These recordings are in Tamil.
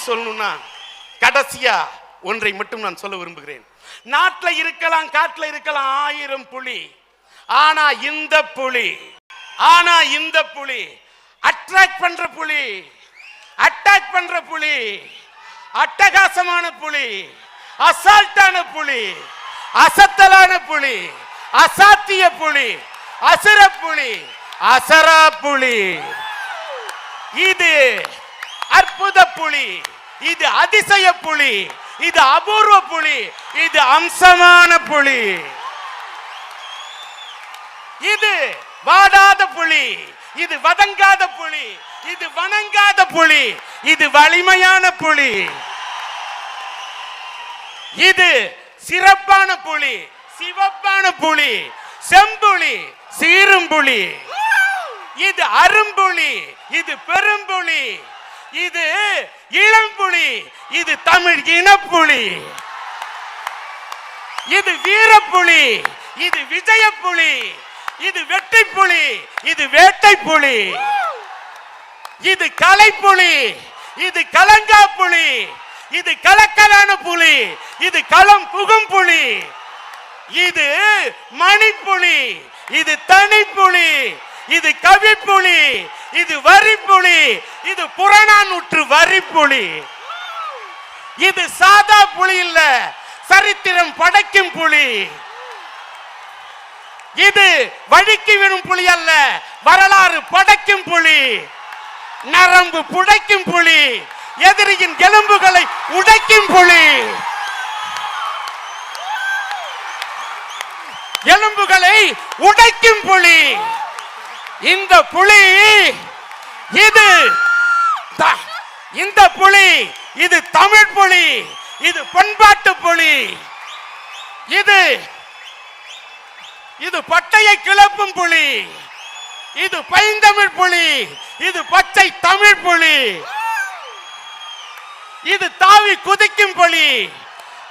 சொல்லணும்னா கடைசியா ஒன்றை மட்டும் நான் சொல்ல விரும்புகிறேன். நாட்டில் இருக்கலாம், காட்டில் இருக்கலாம் 1000 புலி. ஆனா இந்த புலி அட்ராக்ட் பண்ற புலி, அட்டாக் பண்ற புலி, அட்டகாசமான புலி, அசால்ட்டான புலி, அசத்தலான புலி, அசாத்திய புலி, அசுர புலி, அசரா புலி. இது அற்புத புலி, இது அதிசய புலி, இது அபூர்வ புலி, இது அம்சமான புலி. இது வாடாத புலி, இது வதங்காத புலி, இது வணங்காத புலி, இது வலிமையான புலி. இது சிறப்பான புலி, சிவப்பான புலி, செம்புலி, சீரும்புலி. இது அரும்புலி, இது பெரும்புலி, இது இளம்புலி, இது தமிழ் இனப்புலி. இது வீரப்புலி, இது விஜயப்புலி, இது வெட்டி புலி, இது வேட்டை புலி. இது கலைப்புலி, இது கலங்கா புலி, இது கலக்கலான புலி, இது களம் புகும் புலி. இது மணிப்புலி, இது தனிப்புலி, இது கவிப்புலி, இது வரிப்புலி, இது புறநானூற்று வரிப்புலி. இது சாதா புலி இல்ல, சரித்திரம் படைக்கும் புலி. இது வழிக்கு விடும் புலி அல்ல, வரலாறு படைக்கும் புலி, நரம்பு புடைக்கும் புலி, எதிரியின் எலும்புகளை உடைக்கும் புலி, எலும்புகளை உடைக்கும் புலி. இந்த புலி, இந்த புலி, இது தமிழ் புலி, இது பண்பாட்டு புலி. இது பட்டையை கிளப்பும் புலி, இது பைந்தமிழ் புலி, இது பச்சை தமிழ் புலி. இது தாவி குதிக்கும் புலி,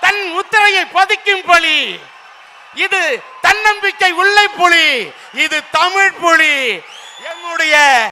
தன் முத்திரையை பதிக்கும் புலி. இது தன்னம்பிக்கை உள்ள புலி, இது தமிழ் புலி. என்னுடைய